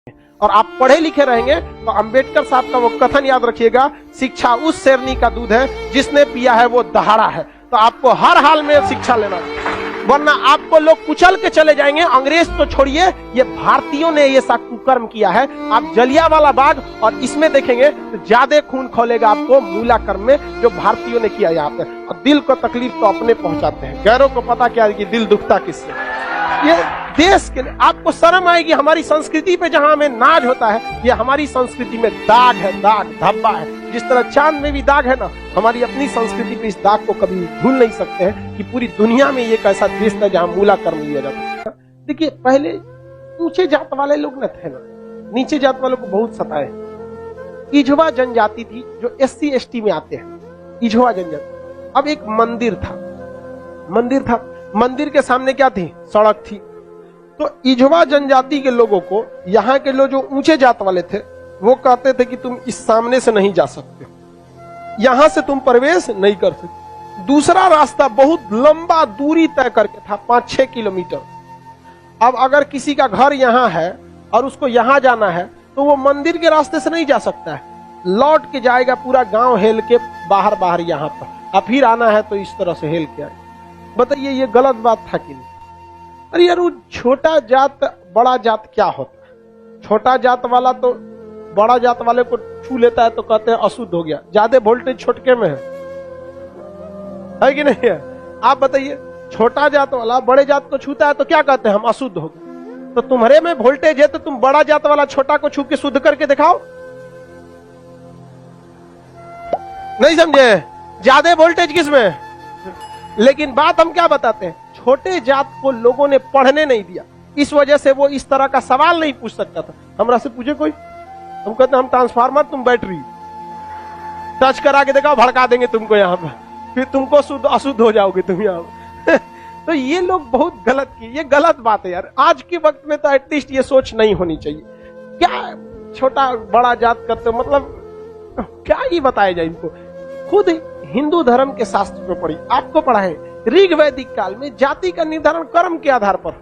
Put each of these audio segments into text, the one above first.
और आप पढ़े लिखे रहेंगे तो अंबेडकर साहब का वो कथन याद रखिएगा, शिक्षा उस शेरनी का दूध है जिसने पिया है वो दहाड़ा है। तो आपको हर हाल में शिक्षा लेना है, वरना आपको लोग कुचल के चले जाएंगे। अंग्रेज तो छोड़िए, ये भारतीयों ने ये सा कुकर्म किया है। आप जलियांवाला बाग और इसमें देखेंगे तो ज्यादा खून खौलेगा आपको मूला कर्म में, जो भारतीयों ने किया यहाँ पे। और दिल को तकलीफ तो अपने पहुंचाते हैं, गैरों को पता क्या है कि दिल दुखता किससे। ये देश के लिए आपको शर्म आएगी। हमारी संस्कृति पे जहां हमें नाज होता है, ये हमारी संस्कृति में दाग है, दाग धब्बा है। जिस तरह चांद में भी दाग है ना, हमारी अपनी संस्कृति पे इस दाग को कभी भूल नहीं सकते हैं कि पूरी दुनिया में ये एक ऐसा देश था जहां मूला कर्म लिया जाता था। देखिए, पहले ऊंचे जात वाले लोग न थे ना, नीचे जात वालों को बहुत सताए। इझवा जनजाति थी जो SC ST में आते हैं, इझवा जनजाति। अब एक मंदिर था, मंदिर के सामने क्या थी? सड़क थी। तो इझवा जनजाति के लोगों को, यहाँ के लोग जो ऊंचे जात वाले थे, वो कहते थे कि तुम इस सामने से नहीं जा सकते, यहां से तुम प्रवेश नहीं कर सकते। दूसरा रास्ता बहुत लंबा दूरी तय करके था, 5-6 किलोमीटर। अब अगर किसी का घर यहाँ है और उसको यहाँ जाना है तो वो मंदिर के रास्ते से नहीं जा सकता है, लौट के जाएगा पूरा गांव हेल के बाहर यहाँ पर, अब फिर आना है तो इस तरह से हेल के आए। बताइए, ये गलत बात था कि नहीं? अरे यार, वो छोटा जात बड़ा जात क्या होता है? छोटा जात वाला तो बड़ा जात वाले को छू लेता है तो कहते हैं अशुद्ध हो गया। ज्यादा वोल्टेज छोटके में है कि नहीं है? आप बताइए, छोटा जात वाला बड़े जात को छूता है तो क्या कहते हैं? हम अशुद्ध हो गए। तो तुम्हारे में वोल्टेज है तो तुम बड़ा जात वाला छोटा को छू के शुद्ध करके दिखाओ। नहीं समझे? ज्यादा वोल्टेज किसमें? लेकिन बात हम क्या बताते हैं, छोटे जात को लोगों ने पढ़ने नहीं दिया, इस वजह से वो इस तरह का सवाल नहीं पूछ सकता था। हमरा से पूछे कोई, हम कहते हम ट्रांसफार्मर, तुम बैटरी, टच करा के देखा, भड़का देंगे तुमको यहाँ पर, फिर तुमको शुद्ध अशुद्ध हो जाओगे तुम यहाँ। तो ये लोग बहुत गलत किए, ये गलत बात है यार। आज के वक्त में तो एटलीस्ट ये सोच नहीं होनी चाहिए। क्या छोटा बड़ा जात करते, मतलब क्या ही बताया जाए इनको। खुद हिंदू धर्म के शास्त्र में पढ़ी, आपको पढ़ा है, ऋग वैदिक काल में जाति का निर्धारण कर्म के आधार पर,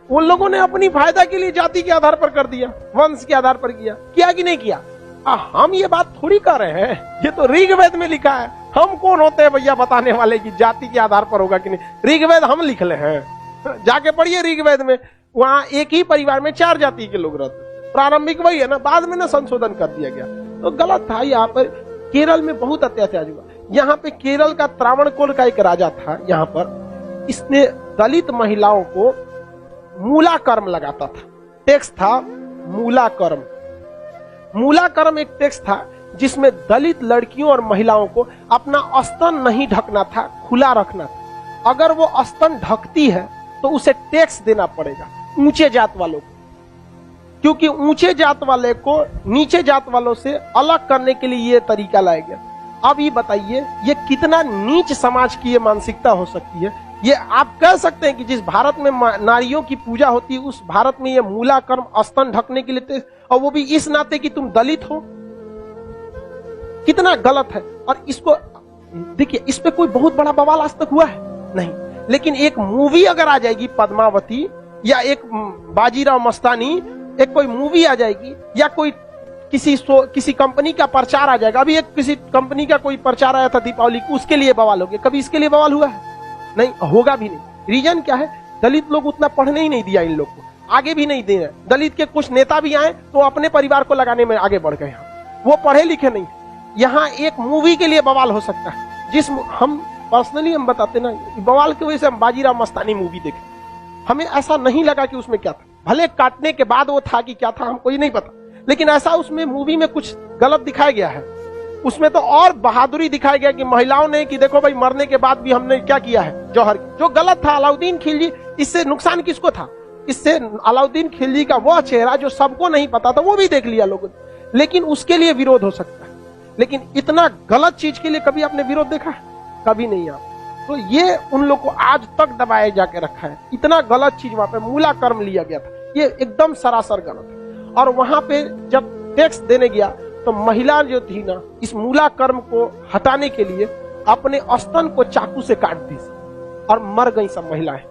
उन लोगों ने अपनी फायदा के लिए जाति के आधार पर कर दिया, वंश के आधार पर किया कि नहीं किया? हम ये बात थोड़ी कर रहे हैं, ये तो ऋग्वेद में लिखा है। हम कौन होते हैं भैया बताने वाले कि जाति के आधार पर होगा कि नहीं? ऋग्वेद हम लिख ले हैं, जाके पढ़िए ऋग्वेद में। वहां एक ही परिवार में 4 जाति के लोग रहते, प्रारंभिक वही है ना, बाद में ना संशोधन कर दिया गया। तो गलत था। यहाँ पर केरल में बहुत अत्याचार हुआ। यहाँ पे केरल का त्रावणकोर का एक राजा था, यहाँ पर इसने दलित महिलाओं को मूला कर्म लगाता था। टैक्स था मूला कर्म। मूला कर्म एक टैक्स था जिसमें दलित लड़कियों और महिलाओं को अपना स्तन नहीं ढकना था, खुला रखना था। अगर वो स्तन ढकती है तो उसे टैक्स देना पड़ेगा ऊंचे जात वालों को, क्योंकि ऊंचे जात वाले को नीचे जात वालों से अलग करने के लिए ये तरीका लाया गया। अब ये बताइए, ये कितना नीच समाज की ये मानसिकता हो सकती है? ये आप कह सकते हैं कि जिस भारत में नारियों की पूजा होती है, उस भारत में ये मूला कर्म स्तन ढकने के लिए, और वो भी इस नाते कि तुम दलित हो, कितना गलत है। और इसको देखिए, इस पे कोई बहुत बड़ा बवाल आज तक हुआ है नहीं, लेकिन एक मूवी अगर आ जाएगी पद्मावती, या एक बाजीराव मस्तानी, एक कोई मूवी आ जाएगी, या कोई किसी कंपनी का प्रचार आ जाएगा। अभी एक किसी कंपनी का कोई प्रचार आया था दीपावली को, उसके लिए बवाल हो गया। कभी इसके लिए बवाल हुआ है? नहीं, होगा भी नहीं। रीजन क्या है? दलित लोग उतना पढ़ने ही नहीं दिया इन लोग को, आगे भी नहीं दे रहे। दलित के कुछ नेता भी आए तो अपने परिवार को लगाने में आगे बढ़ गए, वो पढ़े लिखे नहीं। यहाँ एक मूवी के लिए बवाल हो सकता है, जिस हम पर्सनली हम बताते ना, बवाल की वजह से हम बाजीराव मस्तानी मूवी देखे, हमें ऐसा नहीं लगा कि उसमें क्या था। भले काटने के बाद वो था कि क्या था हमको ये नहीं पता, लेकिन ऐसा उसमें मूवी में कुछ गलत दिखाया गया है। उसमें तो और बहादुरी दिखाया गया कि महिलाओं ने, कि देखो भाई, मरने के बाद भी हमने क्या किया है, जौहर, जो गलत था। अलाउद्दीन खिलजी, इससे नुकसान किसको था? इससे अलाउद्दीन खिलजी का वह चेहरा जो सबको नहीं पता था, वो भी देख लिया लोगों ने, लेकिन उसके लिए विरोध हो सकता है। लेकिन इतना गलत चीज के लिए कभी आपने विरोध देखा है? कभी नहीं। आप तो ये उन लोग को आज तक दबाए जाके रखा है। इतना गलत चीज वहां पे मूला कर्म लिया गया था, ये एकदम सरासर गलत है। और वहां पे जब टैक्स देने गया तो महिला जो थी ना, इस मूला कर्म को हटाने के लिए अपने स्तन को चाकू से काट दी और मर गई सब महिलाएं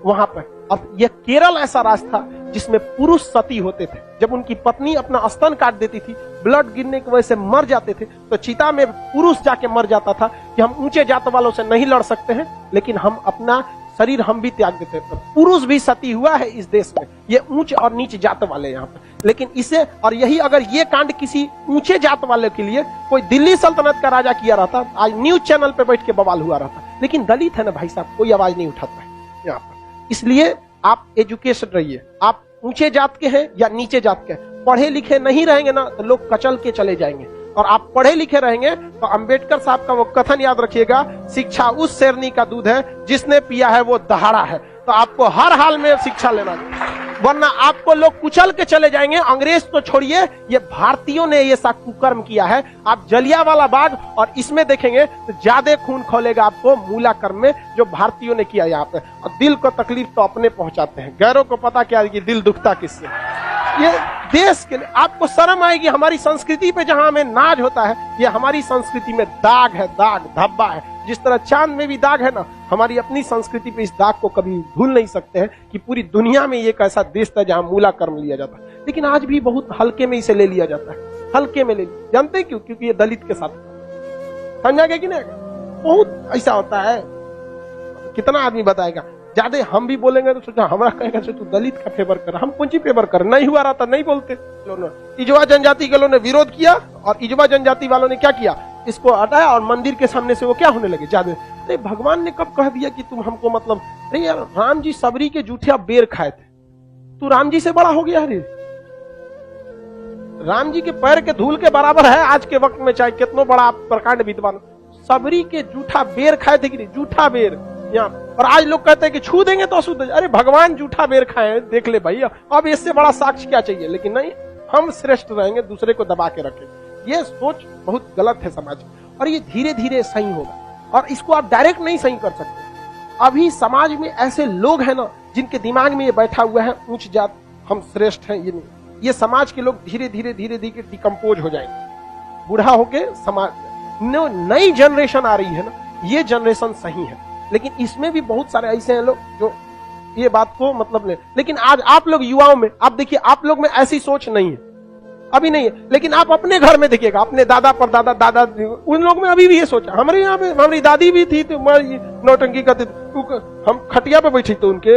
वहां पर। और यह केरल ऐसा राज्य था जिसमें पुरुष सती होते थे। जब उनकी पत्नी अपना स्तन काट देती थी, ब्लड गिरने की वजह से मर जाते थे, तो चिता में पुरुष जाके मर जाता था कि हम ऊंचे जात वालों से नहीं लड़ सकते हैं, लेकिन हम अपना शरीर हम भी त्याग देते हैं। पुरुष भी सती हुआ है इस देश में, ये ऊंच और नीच जात वाले यहाँ पर। लेकिन इसे और यही अगर ये कांड किसी ऊंचे जात वाले के लिए कोई दिल्ली सल्तनत का राजा किया रहता, आज न्यूज चैनल पे बैठ के बवाल हुआ रहता। लेकिन दलित है ना भाई साहब, कोई आवाज नहीं उठाता है यहाँ पर। इसलिए आप एजुकेशन रहिए, आप ऊंचे जात के हैं या नीचे जात के हैं, पढ़े लिखे नहीं रहेंगे ना तो लोग कचल के चले जाएंगे। और आप पढ़े लिखे रहेंगे तो अंबेडकर साहब का वो कथन याद रखिएगा, शिक्षा उस शेरनी का दूध है जिसने पिया है वो दहाड़ा है। तो आपको हर हाल में शिक्षा लेना चाहिए, वरना आपको लोग कुचल के चले जाएंगे। अंग्रेज तो छोड़िए, ये भारतीयों ने ये सा कुकर्म किया है। आप जलियांवाला बाग और इसमें देखेंगे तो ज्यादा खून खोलेगा आपको मूला कर्म में, जो भारतीयों ने किया यहाँ पे। और दिल को तकलीफ तो अपने पहुंचाते हैं, गैरों को पता क्या है कि दिल दुखता किससे। ये देश के लिए आपको शर्म आएगी। हमारी संस्कृति पे जहां हमें नाज होता है, ये हमारी संस्कृति में दाग है, दाग धब्बा है। जिस तरह चांद में भी दाग है ना, हमारी अपनी संस्कृति पे इस दाग को कभी भूल नहीं सकते हैं कि पूरी दुनिया में एक ऐसा देश था जहां मूला कर्म लिया जाता है, लेकिन आज भी बहुत हल्के में इसे ले लिया जाता है, हल्के में ले लिया। जानते क्यों? क्योंकि ये दलित के साथ, समझा गया कि नहीं? बहुत ऐसा होता है। कितना आदमी बताएगा, ज्यादा हम भी बोलेंगे तो सोचा हमारा कहेगा तू दलित का फेवर कर, हम कौन सी फेवर कर, नहीं हुआ रहता नहीं बोलते। इजवा जनजाति के लोगों ने विरोध किया और इजवा जनजाति वालों ने क्या किया, इसको हटाया और मंदिर के सामने से वो क्या होने लगे ज्यादा। अरे भगवान ने कब कह दिया कि तुम हमको मतलब, अरे यार राम जी सबरी के जूठिया बेर खाए थे, तू राम जी से बड़ा हो गया। अरे राम जी के पैर के धूल के बराबर है आज के वक्त में, चाहे कितना बड़ा आप प्रकांड विद्वान। सबरी के जूठा बेर खाए थे कि नहीं, जूठा बेर यहाँ। और आज लोग कहते हैं कि छू देंगे तो अशुद्ध। अरे भगवान जूठा बेर खाए, देख ले भाई, अब इससे बड़ा साक्ष्य क्या चाहिए। लेकिन नहीं, हम श्रेष्ठ रहेंगे, दूसरे को दबा के रखेंगे। ये सोच बहुत गलत है समाज में, और ये धीरे धीरे सही होगा। और इसको आप डायरेक्ट नहीं सही कर सकते। अभी समाज में ऐसे लोग हैं ना जिनके दिमाग में ये बैठा हुआ है ऊंच जात हम श्रेष्ठ हैं, ये नहीं। ये समाज के लोग धीरे धीरे धीरे धीरे डिकम्पोज हो जाएंगे, बूढ़ा होके। समाज नई जनरेशन आ रही है ना, ये जनरेशन सही है, लेकिन इसमें भी बहुत सारे ऐसे हैं लोग जो ये बात को मतलब ले। लेकिन आज आप लोग युवाओं में आप देखिए, आप लोग में ऐसी सोच नहीं है, अभी नहीं है। लेकिन आप अपने घर में देखिएगा, अपने दादा पर दादा दादा, उन लोग में अभी भी ये सोचा। हमारे यहाँ पे हमारी दादी भी थी तो नौटंकी करते थे, हम खटिया पे बैठे थे उनके,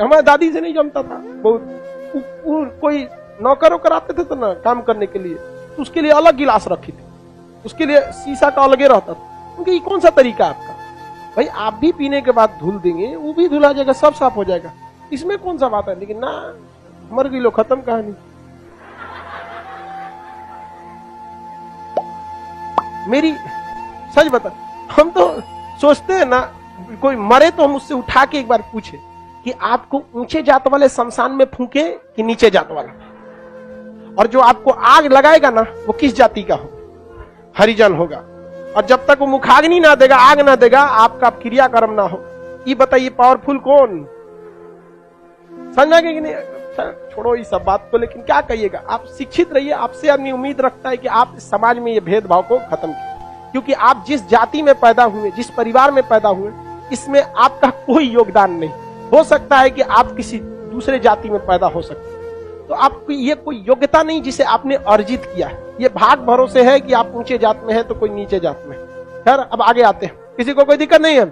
हमारी दादी से नहीं जमता था बहुत। कोई नौकर वोकर आते थे तो ना काम करने के लिए, तो उसके लिए अलग गिलास रखी थी, उसके लिए शीशा का अलगे रहता था। उनके ये कौन सा तरीका है आपका? भाई आप भी पीने के बाद धुल देंगे, वो भी धुला जाएगा, सब साफ हो जाएगा, इसमें कौन सा बात है। लेकिन ना, मर गई लो, खत्म कहानी। मेरी सच बता, हम तो सोचते हैं ना, कोई मरे तो हम उससे उठा के एक बार पूछे कि आपको ऊंचे जात वाले शमशान में फूके कि नीचे जात वाला, और जो आपको आग लगाएगा ना वो किस जाति का हो, हरिजन होगा। और जब तक वो मुखाग्नि ना देगा, आग ना देगा, आपका क्रियाकर्म ना हो, ये बताइए पावरफुल कौन? समझा कि नहीं? छोड़ो इस सब बात को, लेकिन क्या कहिएगा, आप शिक्षित रहिए। आपसे आदमी उम्मीद रखता है कि आप इस समाज में ये भेदभाव को खत्म कीजिए, क्योंकि आप जिस जाति में पैदा हुए, जिस परिवार में पैदा हुए, इसमें आपका कोई योगदान नहीं। हो सकता है कि आप किसी दूसरे जाति में पैदा हो सकते, तो आपकी ये कोई योग्यता नहीं जिसे आपने अर्जित किया है। ये भाग भरोसे है कि आप ऊंचे जात में हैं तो कोई नीचे जात में। खैर अब आगे आते हैं, किसी को कोई दिक्कत नहीं है।